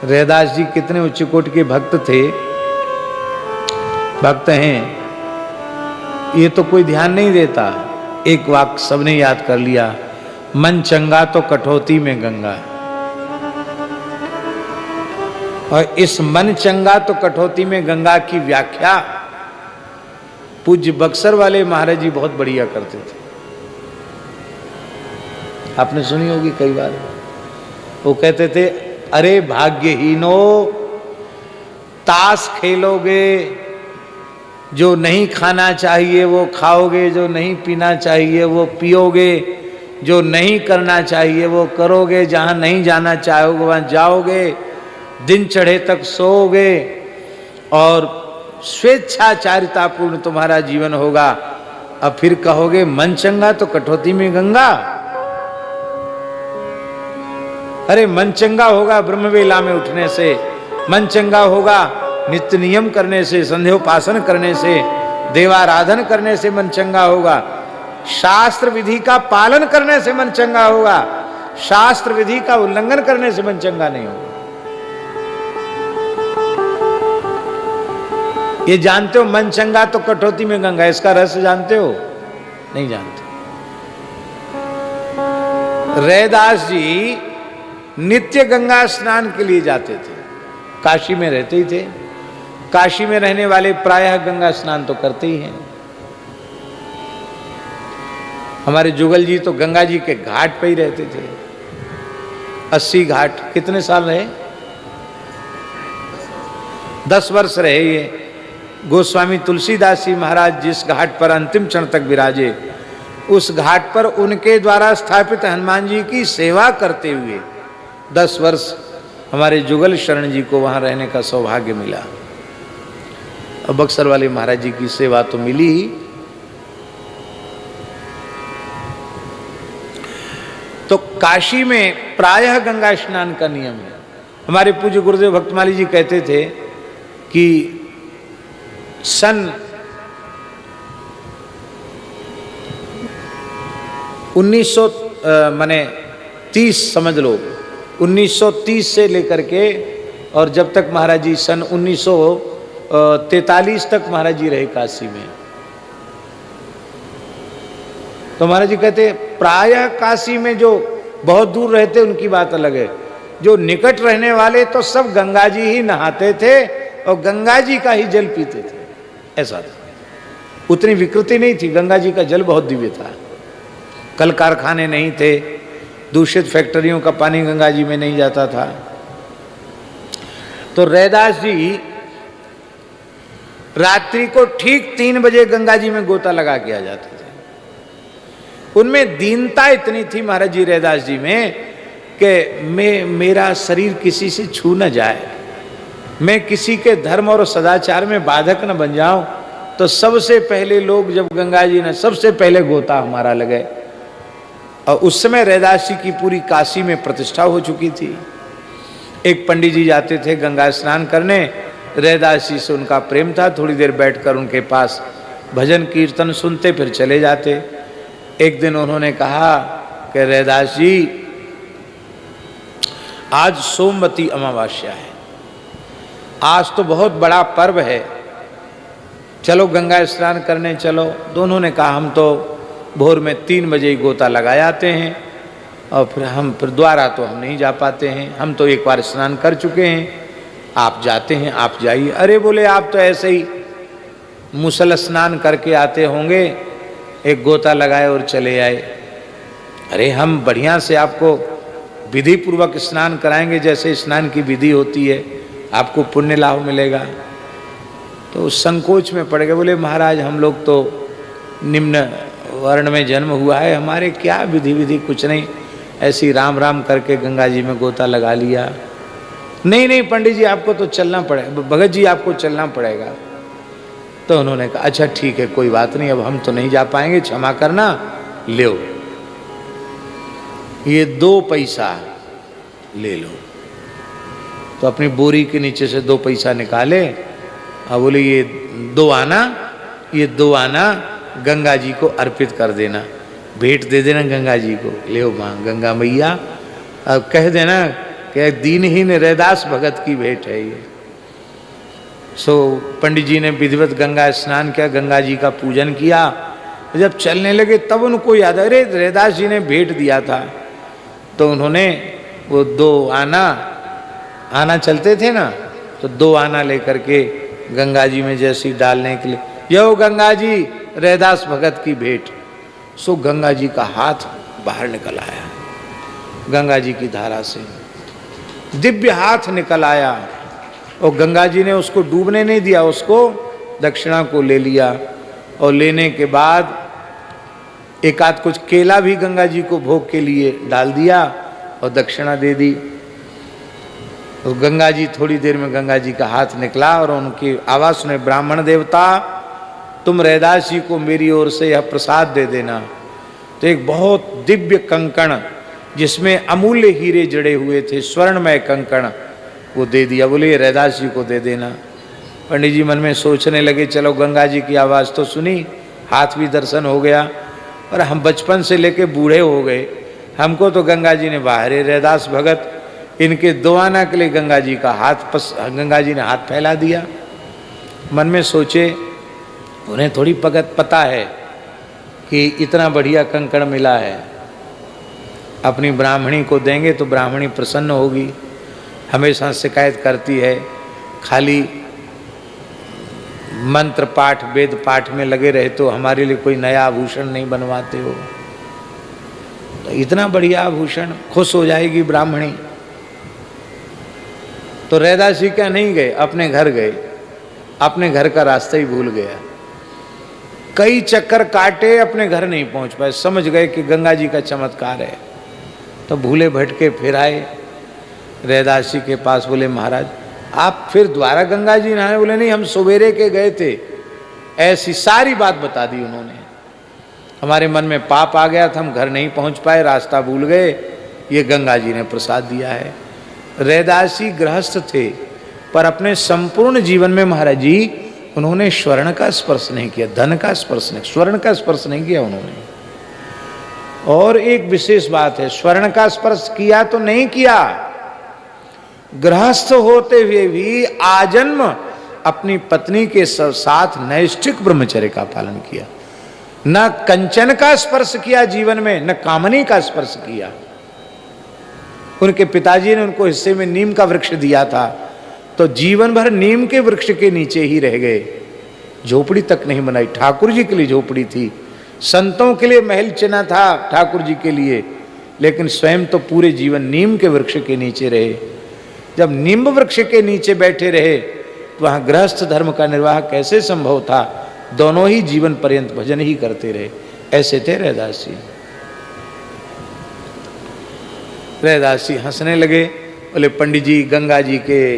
रैदास जी कितने उच्च कोटि के भक्त थे, भक्त हैं, ये तो कोई ध्यान नहीं देता। एक वाक्य सबने याद कर लिया, मन चंगा तो कठौती में गंगा। और इस मन चंगा तो कठौती में गंगा की व्याख्या पूज्य बक्सर वाले महाराज जी बहुत बढ़िया करते थे। आपने सुनी होगी कई बार। वो कहते थे, अरे भाग्यहीनो, ताश खेलोगे, जो नहीं खाना चाहिए वो खाओगे, जो नहीं पीना चाहिए वो पियोगे, जो नहीं करना चाहिए वो करोगे, जहां नहीं जाना चाहोगे वहां जाओगे, दिन चढ़े तक सोओगे और स्वेच्छाचारितापूर्ण तुम्हारा जीवन होगा। अब फिर कहोगे मन चंगा तो कठौती में गंगा। अरे मन चंगा होगा ब्रह्मवेला में उठने से, मन चंगा होगा नित्य नियम करने से, संध्योपासन करने से, देवाराधन करने से मन चंगा होगा, शास्त्र विधि का पालन करने से मन चंगा होगा, शास्त्र विधि का उल्लंघन करने से मन चंगा नहीं होगा। ये जानते हो, मन चंगा तो कठौती में गंगा, इसका रहस्य जानते हो? नहीं जानते। रैदास जी नित्य गंगा स्नान के लिए जाते थे, काशी में रहते ही थे। काशी में रहने वाले प्रायः गंगा स्नान तो करते ही हैं। हमारे जुगल जी तो गंगा जी के घाट पे ही रहते थे। 80 घाट, कितने साल रहे? 10 वर्ष रहे ये। गोस्वामी तुलसीदास जी महाराज जिस घाट पर अंतिम क्षण तक विराजे, उस घाट पर उनके द्वारा स्थापित हनुमान जी की सेवा करते हुए 10 वर्ष हमारे जुगल शरण जी को वहां रहने का सौभाग्य मिला। अब बक्सर वाले महाराज जी की सेवा तो मिली ही। तो काशी में प्रायः गंगा स्नान का नियम है। हमारे पूज्य गुरुदेव भक्तमाली जी कहते थे कि सन 1900 माने 30 समझ लो, 1930 से लेकर के और जब तक महाराज जी सन 1943 तक महाराज जी रहे काशी में। तो महाराज जी कहते प्रायः काशी में जो बहुत दूर रहते उनकी बात अलग है, जो निकट रहने वाले तो सब गंगा जी ही नहाते थे और गंगा जी का ही जल पीते थे। ऐसा था, उतनी विकृति नहीं थी। गंगा जी का जल बहुत दिव्य था, कल कारखाने नहीं थे, दूषित फैक्ट्रियों का पानी गंगा जी में नहीं जाता था। तो रैदास जी रात्रि को ठीक 3 बजे गंगा जी में गोता लगा के आ जाते थे। उनमें दीनता इतनी थी महाराज जी रैदास जी में कि मेरा शरीर किसी से छू न जाए, मैं किसी के धर्म और सदाचार में बाधक न बन जाऊं। तो सबसे पहले लोग जब गंगा जी ने सबसे पहले गोता हमारा लगे, और उस समय रैदास जी की पूरी काशी में प्रतिष्ठा हो चुकी थी। एक पंडित जी जाते थे गंगा स्नान करने, रैदास जी से उनका प्रेम था, थोड़ी देर बैठकर उनके पास भजन कीर्तन सुनते फिर चले जाते। एक दिन उन्होंने कहा कि रैदास जी आज सोमवती अमावस्या है, आज तो बहुत बड़ा पर्व है, चलो गंगा स्नान करने चलो। दोनों ने कहा हम तो भोर में 3 बजे ही गोता लगा जाते हैं और फिर द्वारा तो हम नहीं जा पाते हैं, हम तो एक बार स्नान कर चुके हैं, आप जाते हैं आप जाइए। अरे बोले आप तो ऐसे ही मुसल स्नान करके आते होंगे, एक गोता लगाए और चले आए। अरे हम बढ़िया से आपको विधि पूर्वक स्नान कराएंगे, जैसे स्नान की विधि होती है, आपको पुण्य लाभ मिलेगा। तो संकोच में पड़ गए, बोले महाराज हम लोग तो निम्न वर्ण में जन्म हुआ है, हमारे क्या विधि कुछ नहीं, ऐसी राम राम करके गंगा जी में गोता लगा लिया। नहीं पंडित जी आपको तो चलना पड़ेगा, भगत जी आपको चलना पड़ेगा। तो उन्होंने कहा अच्छा ठीक है कोई बात नहीं, अब हम तो नहीं जा पाएंगे, क्षमा करना, ले ये 2 पैसा ले लो। तो अपनी बोरी के नीचे से 2 पैसा निकाले और बोले ये 2 आना गंगा जी को अर्पित कर देना, भेंट दे देना गंगा जी को। ले मां गंगा मैया, अब कह देना कि दीनहीन रैदास भगत की भेंट है ये। सो पंडित जी ने विधिवत गंगा स्नान किया, गंगा जी का पूजन किया। जब चलने लगे तब उनको याद, अरे रैदास जी ने भेंट दिया था। तो उन्होंने वो 2 आना चलते थे ना, तो 2 आना लेकर के गंगा जी में जैसी डालने के लिए, यो गंगा जी रैदास भगत की भेंट। सो गंगा जी का हाथ बाहर निकल आया, गंगा जी की धारा से दिव्य हाथ निकल आया, और गंगा जी ने उसको डूबने नहीं दिया, उसको दक्षिणा को ले लिया। और लेने के बाद एक आध कुछ केला भी गंगा जी को भोग के लिए डाल दिया और दक्षिणा दे दी। तो गंगा जी, थोड़ी देर में गंगा जी का हाथ निकला और उनकी आवाज सुने, ब्राह्मण देवता तुम रैदास जी को मेरी ओर से यह प्रसाद दे देना। तो एक बहुत दिव्य कंकण जिसमें अमूल्य हीरे जड़े हुए थे, स्वर्णमय कंकण, वो दे दिया। बोले ये रैदास जी को दे देना। पंडित जी मन में सोचने लगे, चलो गंगा जी की आवाज़ तो सुनी, हाथ भी दर्शन हो गया, और हम बचपन से लेके बूढ़े हो गए, हमको तो गंगा जी ने बाहरे रैदास भगत, इनके 2 आना के लिए गंगा जी का गंगा जी ने हाथ फैला दिया। मन में सोचे, उन्हें थोड़ी पता है कि इतना बढ़िया कंकड़ मिला है, अपनी ब्राह्मणी को देंगे तो ब्राह्मणी प्रसन्न होगी। हमेशा शिकायत करती है, खाली मंत्र पाठ वेद पाठ में लगे रहे तो हमारे लिए कोई नया आभूषण नहीं बनवाते हो। तो इतना बढ़िया आभूषण, खुश हो जाएगी ब्राह्मणी। तो रैदास जी क्या नहीं गए, अपने घर गए, अपने घर का रास्ता ही भूल गया। कई चक्कर काटे, अपने घर नहीं पहुंच पाए। समझ गए कि गंगा जी का चमत्कार है। तो भूले भटके फिर आए रैदास जी के पास। बोले महाराज आप फिर दोबारा गंगा जी नहाए? बोले नहीं, हम सवेरे के गए थे। ऐसी सारी बात बता दी उन्होंने। हमारे मन में पाप आ गया था, हम घर नहीं पहुंच पाए, रास्ता भूल गए, ये गंगा जी ने प्रसाद दिया है। रैदास जी गृहस्थ थे, पर अपने संपूर्ण जीवन में महाराज जी उन्होंने स्वर्ण का स्पर्श नहीं किया, धन का स्पर्श नहीं, स्वर्ण का स्पर्श नहीं किया उन्होंने। और एक विशेष बात है, स्वर्ण का स्पर्श किया तो नहीं किया, गृहस्थ होते हुए भी आजन्म अपनी पत्नी के साथ नैष्ठिक ब्रह्मचर्य का पालन किया। न कंचन का स्पर्श किया जीवन में, न कामनी का स्पर्श किया। उनके पिताजी ने उनको हिस्से में नीम का वृक्ष दिया था, तो जीवन भर नीम के वृक्ष के नीचे ही रह गए, झोपड़ी तक नहीं बनाई। ठाकुर जी के लिए झोपड़ी थी, संतों के लिए महल चना था ठाकुर जी के लिए, लेकिन स्वयं तो पूरे जीवन नीम के वृक्ष के नीचे रहे। जब नीम वृक्ष के नीचे बैठे रहे तो वहां गृहस्थ धर्म का निर्वाह कैसे संभव था? दोनों ही जीवन पर्यंत भजन ही करते रहे। ऐसे थे रैदास जी। रैदास जी हंसने लगे, बोले पंडित जी गंगा जी के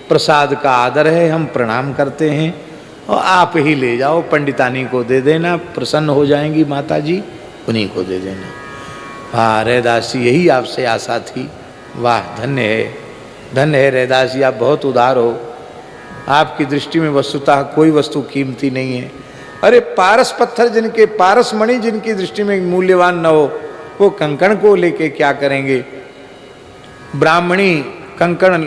प्रसाद का आदर है, हम प्रणाम करते हैं, और आप ही ले जाओ, पंडितानी को दे देना, प्रसन्न हो जाएंगी माता जी, उन्हीं को दे देना। हाँ रैदास जी, यही आपसे आशा थी। वाह, धन्य है, धन्य है रैदास जी, आप बहुत उदार हो। आपकी दृष्टि में वस्तुतः कोई वस्तु कीमती नहीं है। अरे पारस पत्थर जिनके, पारस मणि जिनकी दृष्टि में मूल्यवान न हो, वो कंकण को लेके क्या करेंगे? ब्राह्मणी कंकण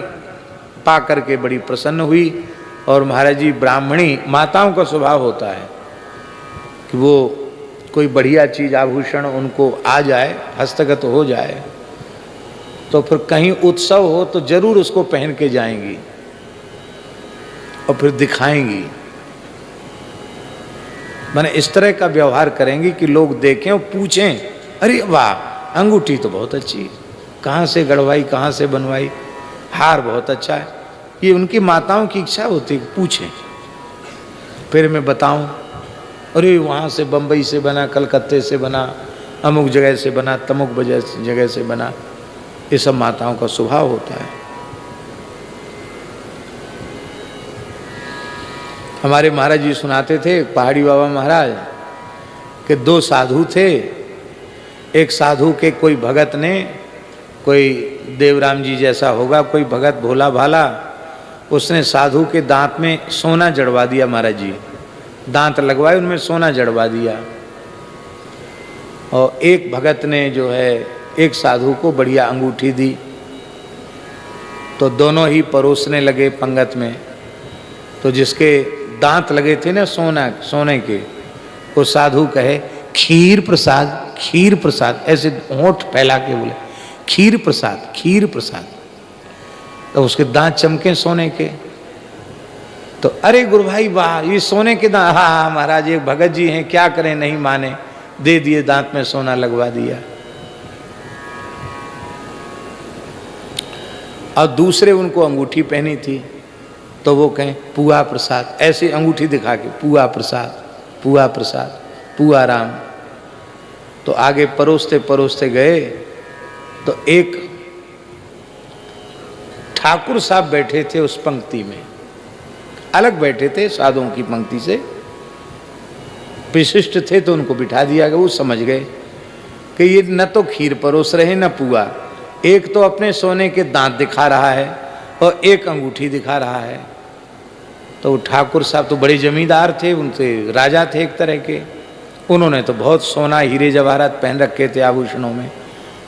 पा करके बड़ी प्रसन्न हुई। और महाराज जी, ब्राह्मणी माताओं का स्वभाव होता है कि वो कोई बढ़िया चीज आभूषण उनको आ जाए, हस्तगत हो जाए, तो फिर कहीं उत्सव हो तो जरूर उसको पहन के जाएंगी और फिर दिखाएंगी। माने इस तरह का व्यवहार करेंगी कि लोग देखें और पूछें, अरे वाह अंगूठी तो बहुत अच्छी, कहाँ से गढ़वाई, कहाँ से बनवाई, हार बहुत अच्छा है। ये उनकी माताओं की इच्छा होती है, पूछें, फिर मैं बताऊं, अरे वहाँ से बम्बई से बना, कलकत्ते से बना, अमुक जगह से बना, तमुक जगह से बना। ये सब माताओं का स्वभाव होता है। हमारे महाराज जी सुनाते थे, पहाड़ी बाबा महाराज के 2 साधु थे। एक साधु के कोई भगत ने, कोई देवराम जी जैसा होगा कोई भगत भोला भाला, उसने साधु के दांत में सोना जड़वा दिया। महाराज जी दांत लगवाए, उनमें सोना जड़वा दिया। और एक भगत ने जो है एक साधु को बढ़िया अंगूठी दी। तो दोनों ही परोसने लगे पंगत में। तो जिसके दांत लगे थे ना सोने के, वो साधु कहे खीर प्रसाद, खीर प्रसाद, ऐसे होंठ फैला के बोले खीर प्रसाद, खीर प्रसाद। तो उसके दांत चमके सोने के। तो अरे गुरु भाई वाह, ये सोने के दांत, हाँ हाँ महाराज ये भगत जी हैं, क्या करें, नहीं माने, दे दिए, दांत में सोना लगवा दिया। और दूसरे उनको अंगूठी पहनी थी, तो वो कहें पुआ प्रसाद, ऐसे अंगूठी दिखा के पुआ प्रसाद, पुआ प्रसाद, पुआ राम। तो आगे परोसते परोसते गए तो एक ठाकुर साहब बैठे थे उस पंक्ति में, अलग बैठे थे साधुओं की पंक्ति से, विशिष्ट थे, तो उनको बिठा दिया गया। वो समझ गए कि ये न तो खीर परोस रहे न पुआ, एक तो अपने सोने के दांत दिखा रहा है और एक अंगूठी दिखा रहा है। तो ठाकुर साहब तो बड़े जमींदार थे, उनसे राजा थे एक तरह के, उन्होंने तो बहुत सोना हीरे जवाहरात पहन रखे थे आभूषणों में।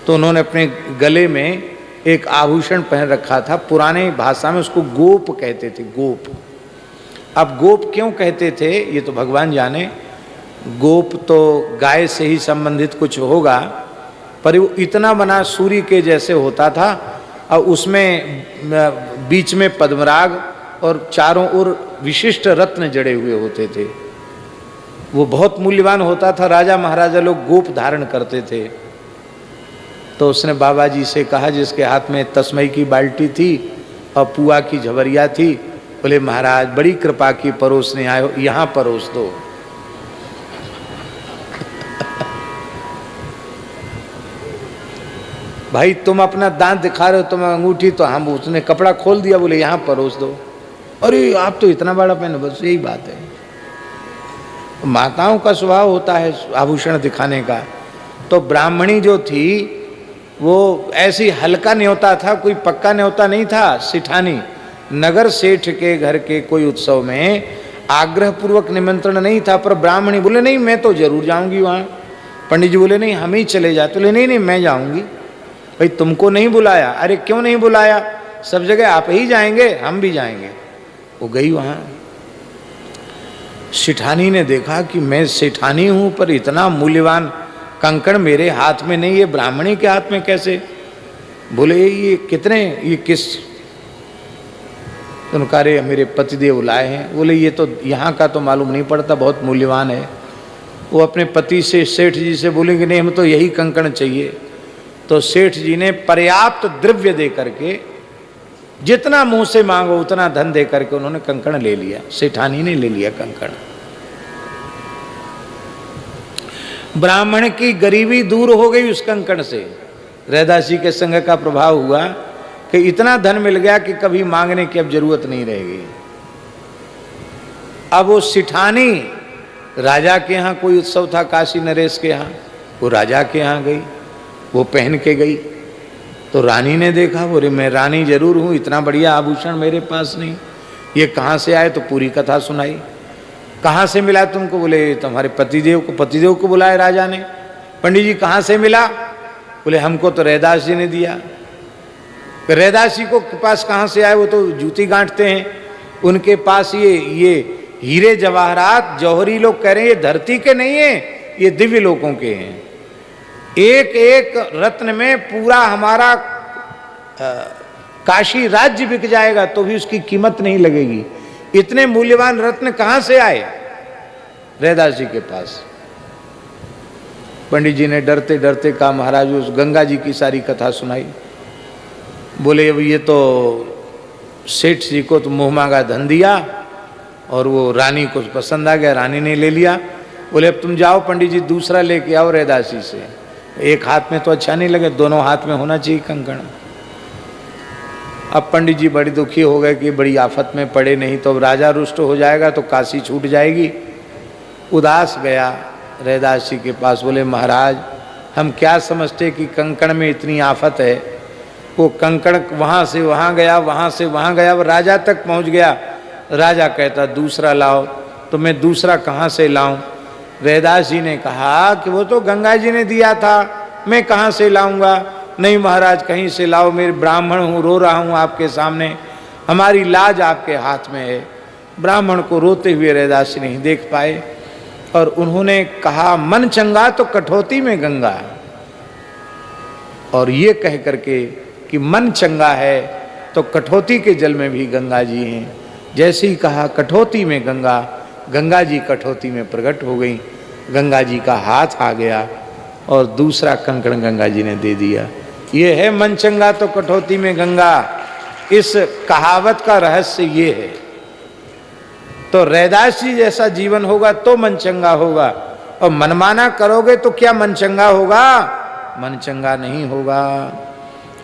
तो उन्होंने अपने गले में एक आभूषण पहन रखा था, पुराने भाषा में उसको गोप कहते थे, गोप। अब गोप क्यों कहते थे ये तो भगवान जाने, गोप तो गाय से ही संबंधित कुछ होगा, पर वो इतना बना सूर्य के जैसे होता था और उसमें बीच में पद्मराग और चारों ओर विशिष्ट रत्न जड़े हुए होते थे। वो बहुत मूल्यवान होता था, राजा महाराजा लोग गोप धारण करते थे। तो उसने बाबा जी से कहा, जिसके हाथ में तस्मई की बाल्टी थी और पुआ की झवरिया थी, बोले महाराज बड़ी कृपा की, परोसने आए हो, यहाँ परोस दो। भाई तुम अपना दांत दिखा रहे हो, तुम अंगूठी, तो हम, उसने कपड़ा खोल दिया, बोले यहाँ परोस दो। अरे आप तो इतना बड़ा पहने, बस यही बात है। माताओं का स्वभाव होता है आभूषण दिखाने का। तो ब्राह्मणी जो थी वो ऐसी हल्का न्योता था, कोई पक्का न्योता नहीं था, सिठानी। नगर सेठ के घर के कोई उत्सव में आग्रह पूर्वक निमंत्रण नहीं था, पर ब्राह्मणी बोले नहीं मैं तो जरूर जाऊंगी वहाँ। पंडित जी बोले नहीं हम ही चले जाते, बोले नहीं नहीं मैं जाऊंगी। भाई तुमको नहीं बुलाया, अरे क्यों नहीं बुलाया, सब जगह आप ही जाएंगे, हम भी जाएंगे। वो गई वहाँ। सिठानी ने देखा कि मैं सेठानी हूं, पर इतना मूल्यवान कंकण मेरे हाथ में नहीं, ये ब्राह्मणी के हाथ में कैसे। बोले ये कितने, ये किस, तो उनका रे मेरे पतिदेव लाए हैं। बोले ये तो यहाँ का तो मालूम नहीं पड़ता, बहुत मूल्यवान है। वो अपने पति से, सेठ जी से बोलेंगे नहीं हम तो यही कंकण चाहिए। तो सेठ जी ने पर्याप्त द्रव्य दे करके, जितना मुंह से मांगो उतना धन दे करके उन्होंने कंकण ले लिया, सेठानी ने ले लिया कंकण। ब्राह्मण की गरीबी दूर हो गई उस कंकण से। रैदास जी के संग का प्रभाव हुआ कि इतना धन मिल गया कि कभी मांगने की अब जरूरत नहीं रहेगी। अब वो सिठानी राजा के यहाँ कोई उत्सव था, काशी नरेश के यहाँ, वो राजा के यहाँ गई, वो पहन के गई। तो रानी ने देखा, बोले मैं रानी जरूर हूँ, इतना बढ़िया आभूषण मेरे पास नहीं, ये कहाँ से आए। तो पूरी कथा सुनाई। कहाँ से मिला तुमको, बोले तुम्हारे पतिदेव को बुलाए राजा ने। पंडित जी कहाँ से मिला, बोले हमको तो रैदास जी ने दिया। रैदास जी को पास कहाँ से आए, वो तो जूती गांठते हैं, उनके पास ये हीरे जवाहरात जौहरी लोग कह रहे हैं ये धरती के नहीं है, ये दिव्य लोगों के हैं। एक एक रत्न में पूरा हमारा काशी राज्य बिक जाएगा तो भी उसकी कीमत नहीं लगेगी। इतने मूल्यवान रत्न कहां से आए, रैदास जी के पास। पंडित जी ने डरते डरते कहा महाराज उस गंगा जी की सारी कथा सुनाई। बोले अब ये तो सेठ जी को तो मुंह मांगा धन दिया और वो रानी को पसंद आ गया, रानी ने ले लिया। बोले अब तुम जाओ पंडित जी दूसरा लेके आओ रैदास जी से, एक हाथ में तो अच्छा नहीं लगे, दोनों हाथ में होना चाहिए कंकण। अब पंडित जी बड़ी दुखी हो गए कि बड़ी आफत में पड़े, नहीं तो अब राजा रुष्ट हो जाएगा तो काशी छूट जाएगी। उदास गया रैदास जी के पास। बोले महाराज हम क्या समझते कि कंकण में इतनी आफत है। वो कंकण वहाँ से वहाँ गया, वहाँ से वहाँ गया, वो राजा तक पहुँच गया। राजा कहता दूसरा लाओ, तो मैं दूसरा कहाँ से लाऊं। रैदास जी ने कहा कि वो तो गंगा जी ने दिया था, मैं कहाँ से लाऊंगा। नहीं महाराज कहीं से लाओ, मेरे ब्राह्मण हूँ, रो रहा हूँ आपके सामने, हमारी लाज आपके हाथ में है। ब्राह्मण को रोते हुए रैदास नहीं देख पाए और उन्होंने कहा मन चंगा तो कठौती में गंगा। और ये कह करके कि मन चंगा है तो कठौती के जल में भी गंगा जी हैं। जैसे ही कहा कठौती में गंगा, गंगा जी कठौती में प्रकट हो गई। गंगा जी का हाथ आ गया और दूसरा कंकड़ गंगा जी ने दे दिया। ये है मन चंगा तो कठौती में गंगा। इस कहावत का रहस्य ये है। तो रैदास जी जैसा जीवन होगा तो मन चंगा होगा, और मनमाना करोगे तो क्या मन चंगा होगा? मन चंगा नहीं होगा।